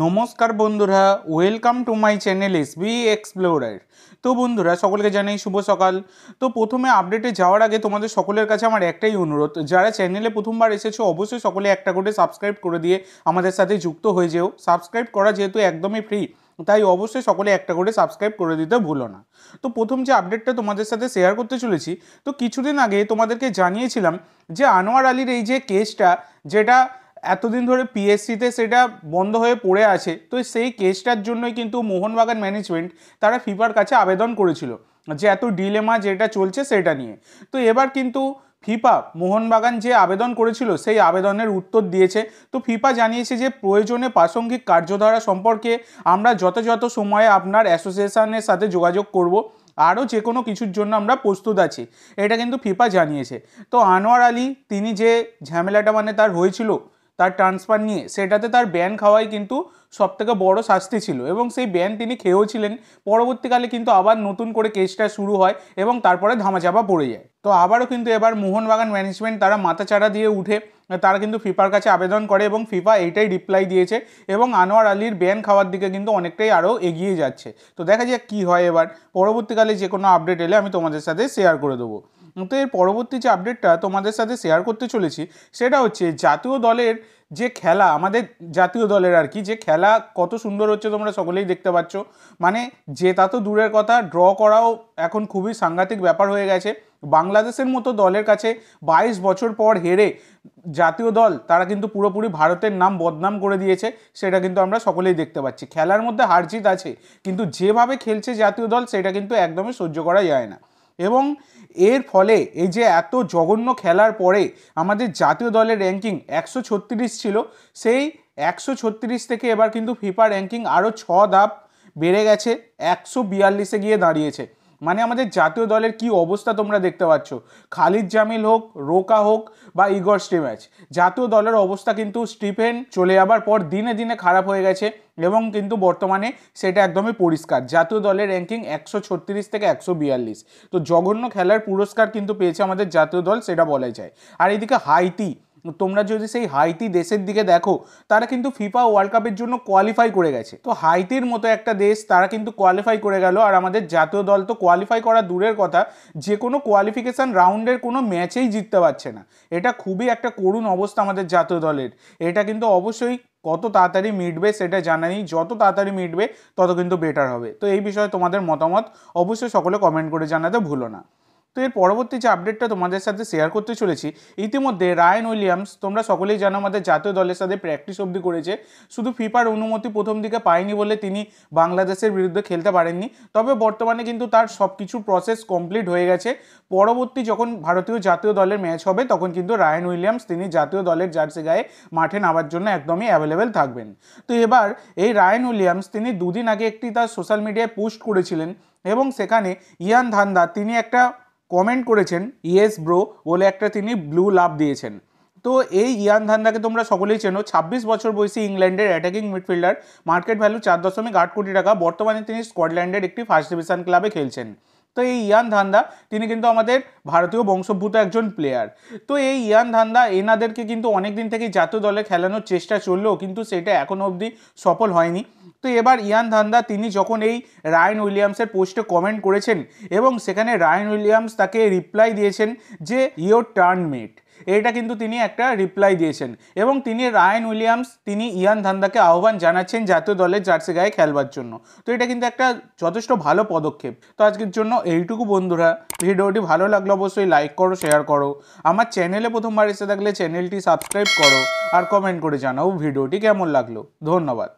নমস্কার বন্ধুরা, welcome to my channel SB explorer. তো বন্ধুরা, সকলকে জানাই শুভ সকাল। তো প্রথমে আপডেটে যাওয়ার আগে তোমাদের সকলের কাছে আমার একটাই অনুরোধ, যারা চ্যানেলে প্রথমবার এসেছো অবশ্যই সকলে একটা করে সাবস্ক্রাইব করে দিয়ে আমাদের সাথে যুক্ত হয়ে যেও। সাবস্ক্রাইব করা যেহেতু একদমই ফ্রি, তাই অবশ্যই সকলে একটা করে সাবস্ক্রাইব করে দিতে ভুলো না। তো প্রথম যে আপডেটটা তোমাদের সাথে শেয়ার করতে চলেছি, তো কিছুদিন আগে তোমাদেরকে জানিয়েছিলাম যে আনোয়ার আলীর এই যে কেসটা, যেটা এতদিন ধরে পিএসসিতে সেটা বন্ধ হয়ে পড়ে আছে, তো সেই কেসটার জন্যই কিন্তু মোহনবাগান ম্যানেজমেন্ট তারা ফিফার কাছে আবেদন করেছিল যে এত ডিলেমা যেটা চলছে সেটা নিয়ে। তো এবার কিন্তু ফিফা মোহনবাগান যে আবেদন করেছিল সেই আবেদনের উত্তর দিয়েছে। তো ফিফা জানিয়েছে যে প্রয়োজনে প্রাসঙ্গিক কার্যধারা সম্পর্কে আমরা যথাযথ সময়ে আপনার অ্যাসোসিয়েশনের সাথে যোগাযোগ করব, আরও যে কোনো কিছুর জন্য আমরা প্রস্তুত আছি, এটা কিন্তু ফিফা জানিয়েছে। তো আনোয়ার আলী তিনি যে ঝামেলাটা তার হয়েছিল তার ট্রান্সফার নিয়ে, সেটাতে তার ব্যান খাওয়াই কিন্তু সবথেকে বড় শাস্তি ছিল এবং সেই ব্যান তিনি খেয়েও ছিলেন। পরবর্তীকালে কিন্তু আবার নতুন করে কেসটা শুরু হয় এবং তারপরে ধামাচাপা পড়ে যায়। তো আবারও কিন্তু এবার মোহনবাগান ম্যানেজমেন্ট তারা মাথাচাড়া দিয়ে উঠে তারা কিন্তু ফিফার কাছে আবেদন করে এবং ফিফা এইটাই রিপ্লাই দিয়েছে এবং আনোয়ার আলীর ব্যান খাওয়ার দিকে কিন্তু অনেকটাই আরও এগিয়ে যাচ্ছে। তো দেখা যাক কী হয় এবার। পরবর্তীকালে যে কোনো আপডেট এলে আমি তোমাদের সাথে শেয়ার করে দেবো। তো এর পরবর্তী যে আপডেটটা তোমাদের সাথে শেয়ার করতে চলেছি সেটা হচ্ছে জাতীয় দলের যে খেলা, আমাদের জাতীয় দলের আর কি যে খেলা কত সুন্দর হচ্ছে তোমরা সকলেই দেখতে পাচ্ছ। জেতা তো দূরের কথা, ড্র করাও এখন খুবই সাংঘাতিক ব্যাপার হয়ে গেছে। বাংলাদেশের মতো দলের কাছে 22 বছর পর হেরে জাতীয় দল তারা কিন্তু পুরোপুরি ভারতের নাম বদনাম করে দিয়েছে, সেটা কিন্তু আমরা সকলেই দেখতে পাচ্ছি। খেলার মধ্যে হার জিত আছে, কিন্তু যেভাবে খেলছে জাতীয় দল সেটা কিন্তু একদমই সহ্য করা যায় না। এবং এর ফলে এই যে এত জঘন্য খেলার পরে আমাদের জাতীয় দলের র্যাঙ্কিং 136 ছিল, সেই 136 থেকে এবার কিন্তু ফিফা র্যাঙ্কিং আরও 6 ধাপ বেড়ে গেছে, 142-এ গিয়ে দাঁড়িয়েছে। আমাদের জাতীয় দলের কি অবস্থা তোমরা দেখতে পাচ্ছ। খালিদ জামিল হোক, রোকা হোক বা ইগর স্টিম্যাচ, জাতীয় দলের অবস্থা কিন্তু স্টিফেন চলে যাবার পর দিনে দিনে খারাপ হয়ে গেছে এবং কিন্তু বর্তমানে সেটা একদমই পরিষ্কার। জাতীয় দলের র্যাঙ্কিং 136 থেকে 142। তো জঘন্য খেলার পুরস্কার কিন্তু পেয়েছে আমাদের জাতীয় দল, সেটা বলাই যায়। আর এদিকে হাইতি, তোমরা যদি সেই হাইতি দেশের দিকে দেখো, তারা কিন্তু ফিফা ওয়ার্ল্ড কাপের জন্য কোয়ালিফাই করে গেছে। তো হাইতির মতো একটা দেশ তারা কিন্তু কোয়ালিফাই করে গেল, আর আমাদের জাতীয় দল তো কোয়ালিফাই করা দূরের কথা, যে কোনো কোয়ালিফিকেশান রাউন্ডের কোনো ম্যাচেই জিততে পারছে না। এটা খুবই একটা করুণ অবস্থা আমাদের জাতীয় দলের। এটা কিন্তু অবশ্যই কত তাড়াতাড়ি মিটবে সেটা জানা নেই, যত তাড়াতাড়ি মিটবে তত কিন্তু বেটার হবে। তো এই বিষয়ে তোমাদের মতামত অবশ্যই সকলে কমেন্ট করে জানাতে ভুলো না। তো এর পরবর্তী যে আপডেটটা তোমাদের সাথে শেয়ার করতে চলেছি, ইতিমধ্যে রায়ান উইলিয়ামস, তোমরা সকলেই জানো আমাদের জাতীয় দলের সাথে প্র্যাকটিস অবধি করেছে। শুধু ফিফার অনুমতি প্রথম দিকে পায়নি বলে তিনি বাংলাদেশের বিরুদ্ধে খেলতে পারেননি, তবে বর্তমানে কিন্তু তার সব কিছু প্রসেস কমপ্লিট হয়ে গেছে। পরবর্তী যখন ভারতীয় জাতীয় দলের ম্যাচ হবে তখন কিন্তু রায়ান উইলিয়ামস তিনি জাতীয় দলের জার্সি গায়ে মাঠে নামার জন্য একদমই অ্যাভেলেবেল থাকবেন। তো এবার এই রায়ান উইলিয়ামস তিনি দুদিন আগে একটি তার সোশ্যাল মিডিয়ায় পোস্ট করেছিলেন এবং সেখানে ইয়ান ধান্দা তিনি একটা কমেন্ট করেছেন, ইয়েস ব্রো বলে একটা তিনি ব্লু লাভ দিয়েছেন। তো এই ইয়ান ধান্দাকে তোমরা সকলেই চেনো, 26 বছর বয়সী ইংল্যান্ডের অ্যাটাকিং মিডফিল্ডার, মার্কেট ভ্যালু 4.8 কোটি টাকা। বর্তমানে তিনি স্কটল্যান্ডের একটি ফার্স্ট ডিভিশন ক্লাবে খেলছেন। তো এই ইয়ান ধান্দা তিনি কিন্তু আমাদের ভারতীয় বংশোদ্ভূত একজন প্লেয়ার। তো এই ইয়ান ধান্দা এনাদেরকে কিন্তু অনেক দিন থেকেই জাতীয় দলে খেলানোর চেষ্টা চললেও কিন্তু সেটা এখনও অবধি সফল হয়নি। তো এবার ইয়ান ধান্দা তিনি যখন এই রায়ান উইলিয়ামসের পোস্টে কমেন্ট করেছেন এবং সেখানে রায়ান উইলিয়ামস তাকে রিপ্লাই দিয়েছেন যে ইয়োর টার্ন মেট, এটা কিন্তু তিনি একটা রিপ্লাই দিয়েছেন এবং তিনি রায়ান উইলিয়ামস তিনি ইয়ান ধান্দাকে আহ্বান জানাচ্ছেন জাতীয় দলের জার্সি গায়ে খেলবার জন্য। তো এটা কিন্তু একটা যথেষ্ট ভালো পদক্ষেপ। তো আজকের জন্য এইটুকু বন্ধুরা, ভিডিওটি ভালো লাগলে অবশ্যই লাইক করো, শেয়ার করো, আমার চ্যানেলে প্রথমবার এসে থাকলে চ্যানেলটি সাবস্ক্রাইব করো আর কমেন্ট করে জানাও ভিডিওটি কেমন লাগলো। ধন্যবাদ।